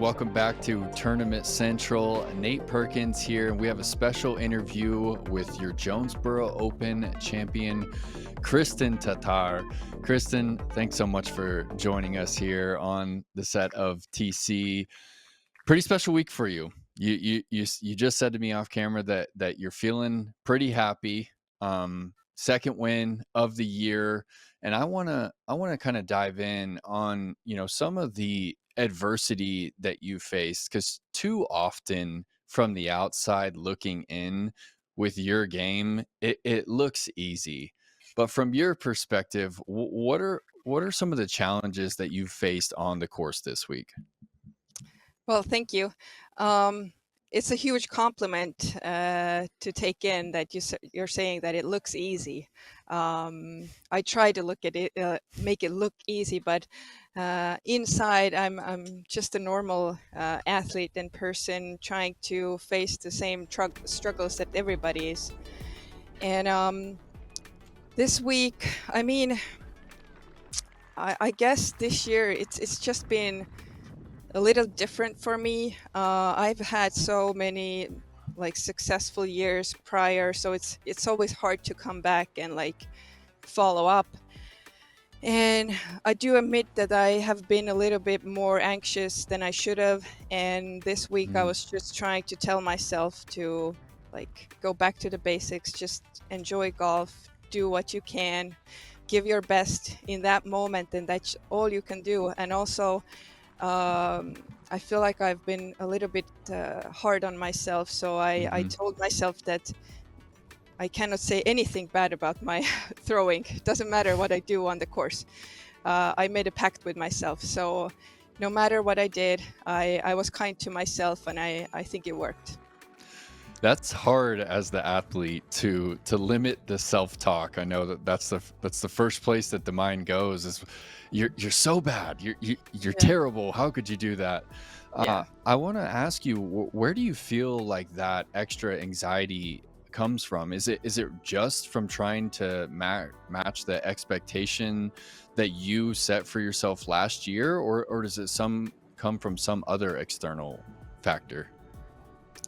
Welcome back to Tournament Central. Nate Perkins here, and we have a special interview with your Jonesboro Open champion, Kristin Tattar. Kristin, thanks so much for joining us here on the set of TC. Pretty special week for you. You just said to me off camera that you're feeling pretty happy. Second win of the year, and I wanna kind of dive in on some of the adversity that you faced, because too often from the outside looking in with your game, it looks easy, but from your perspective, what are some of the challenges that you faced on the course this week? Well, thank you. Um, it's a huge compliment to take in that you're saying that it looks easy. I try to look at it, make it look easy, but inside, I'm just a normal athlete and person trying to face the same struggles that everybody is. And this week, I guess this year it's just been a little different for me. I've had so many successful years prior, so it's always hard to come back and follow up. And I do admit that I have been a little bit more anxious than I should have. And this week I Mm. was just trying to tell myself to go back to the basics, just enjoy golf, do what you can, give your best in that moment, and that's all you can do. And also I feel like I've been a little bit hard on myself. So I Mhm. told myself that I cannot say anything bad about my throwing. It doesn't matter what I do on the course. I made a pact with myself. So no matter what I did, I was kind to myself, and I think it worked. That's hard as the athlete to limit the self-talk. I know that's the first place that the mind goes is you're so bad. You're Yeah. terrible. How could you do that? Yeah. I want to ask you, where do you feel like that extra anxiety comes from? Is it just from trying to match the expectation that you set for yourself last year, or does it some come from some other external factor?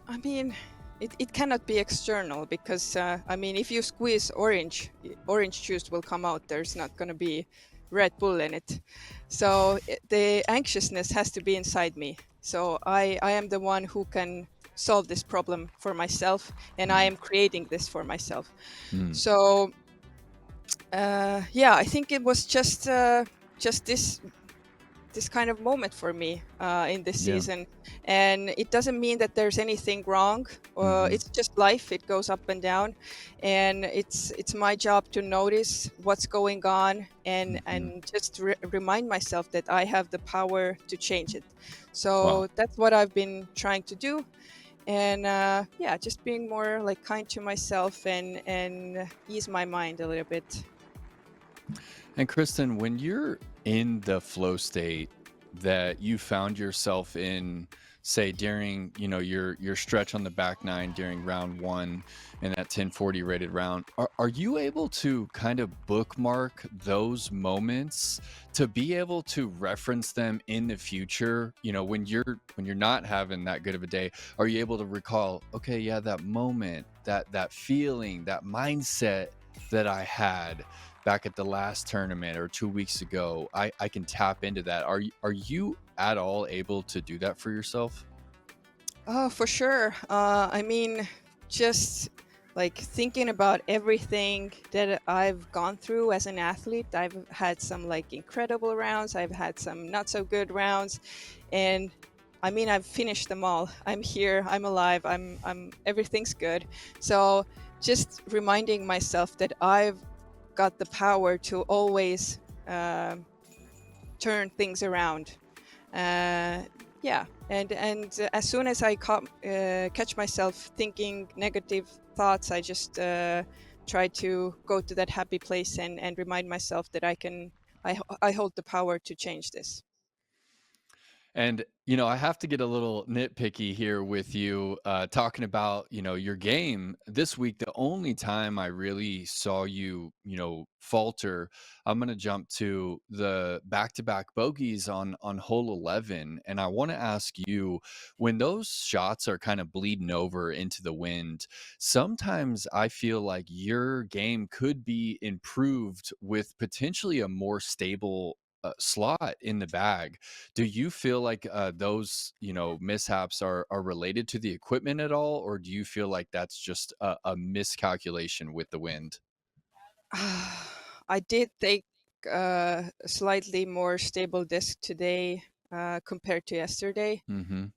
I mean, it cannot be external because if you squeeze orange juice will come out. There's not going to be Red Bull in it. So the anxiousness has to be inside me. So I am the one who can solve this problem for myself, and I Mm, am creating this for myself. mm, So yeah, I think it was just this kind of moment for me in this yeah. season. And it doesn't mean that there's anything wrong. Mhm. It's just life. It goes up and down. And it's my job to notice what's going on Mhm. and just remind myself that I have the power to change it. Wow. So that's what I've been trying to do. And yeah, just being more kind to myself and ease my mind a little bit. And Kristen, when you're in the flow state that you found yourself in, say during, your stretch on the back nine during round one and that 1040 rated round, are you able to kind of bookmark those moments to be able to reference them in the future? When you're not having that good of a day, are you able to recall, okay, yeah, that moment, that feeling, that mindset that I had back at the last tournament or 2 weeks ago, I can tap into that. Are you at all able to do that for yourself? Oh, for sure. Just thinking about everything that I've gone through as an athlete. I've had some incredible rounds, I've had some not so good rounds, and I've finished them all. I'm here, I'm alive, I'm everything's good. So just reminding myself that I've got the power to always turn things around. uh, yeah, and as soon as I catch myself thinking negative thoughts, I just try to go to that happy place and remind myself that I hold the power to change this. And, I have to get a little nitpicky here with you, talking about, your game this week. The only time I really saw you, falter, I'm going to jump to the back-to-back bogeys on hole 11. And I want to ask you, when those shots are kind of bleeding over into the wind, sometimes I feel like your game could be improved with potentially a more stable slot in the bag. Do you feel like, those, mishaps are related to the equipment at all, or do you feel like that's just a miscalculation with the wind? I did take a slightly more stable disc today compared to yesterday, Mhm.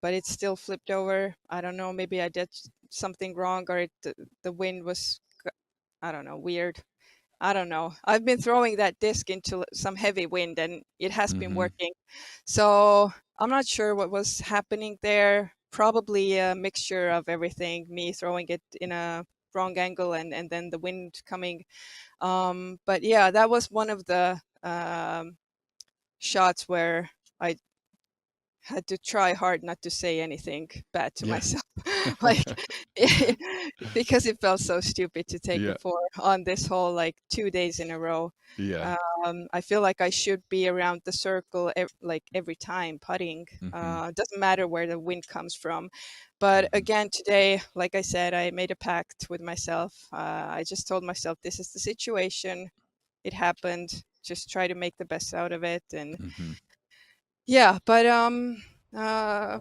but it still flipped over. I don't know, maybe I did something wrong, or the wind was, I don't know, weird. I don't know. I've been throwing that disc into some heavy wind and it has been Mhm. working. So I'm not sure what was happening there. Probably a mixture of everything, me throwing it in a wrong angle and then the wind coming. But yeah, that was one of the shots where I had to try hard not to say anything bad to Yeah. myself. Like, because it felt so stupid to take a Yeah. four on this hole like 2 days in a row. Yeah. I feel like I should be around the circle like every time putting. Mhm. Doesn't matter where the wind comes from. But Mhm. again, today, like I said, I made a pact with myself. I just told myself, this is the situation. It happened. Just try to make the best out of it. And Mhm. yeah, but uh,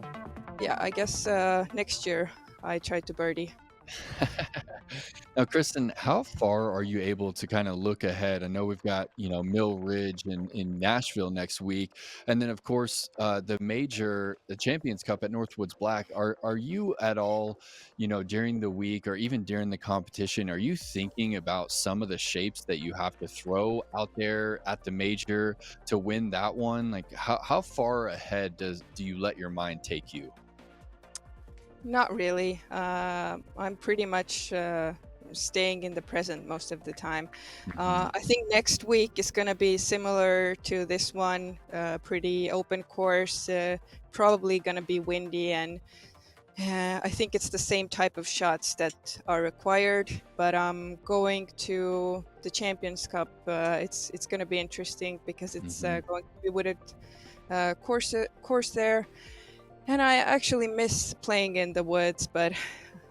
yeah, I guess next year I try to birdie. Now, Kristen, how far are you able to kind of look ahead? I know we've got, Mill Ridge in Nashville next week. And then, of course, the Champions Cup at Northwoods Black. Are you at all, during the week or even during the competition, are you thinking about some of the shapes that you have to throw out there at the major to win that one? Like, how far ahead do you let your mind take you? Not really. I'm pretty much staying in the present most of the time. Hmm. I think next week is going to be similar to this one, pretty open course, probably going to be windy, and I think it's the same type of shots that are required. But I'm going to the Champions Cup. It's going to be interesting because it's Hmm. going to be wooded course there. And I actually miss playing in the woods, but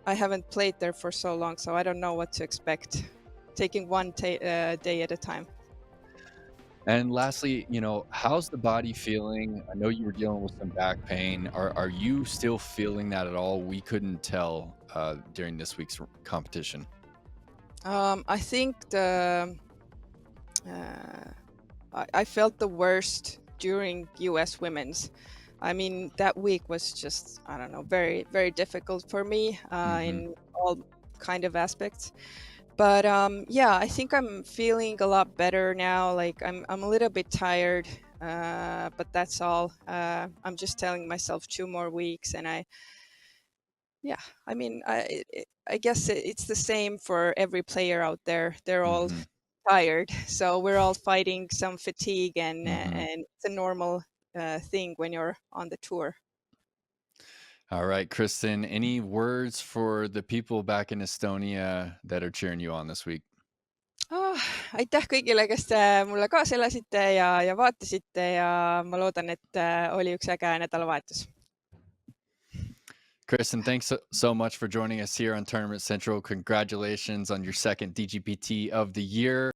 I haven't played there for so long, so I don't know what to expect. Taking one day at a time. And lastly, how's the body feeling? I know you were dealing with some back pain. Are you still feeling that at all? We couldn't tell during this week's competition. I think uh, I felt the worst during U.S. Women's. I mean, that week was just, I don't know, very, very difficult for me Hmm. in all kind of aspects. But yeah, I think I'm feeling a lot better now. Like I'm a little bit tired, but that's all. I'm just telling myself 2 more weeks, and yeah, I mean, I guess it's the same for every player out there. They're all Hmm. tired, so we're all fighting some fatigue, Hmm. and it's a normal thing when you're on the tour. All right, Kristen, any words for the people back in Estonia that are cheering you on this week? Aitäh kõigile, kes te mulle kaasa elasite ja vaatasite ja ma loodan, et oli üks äge nädalavahetus. Kristen, thanks so much for joining us here on Tournament Central. Congratulations on your second DGPT of the year.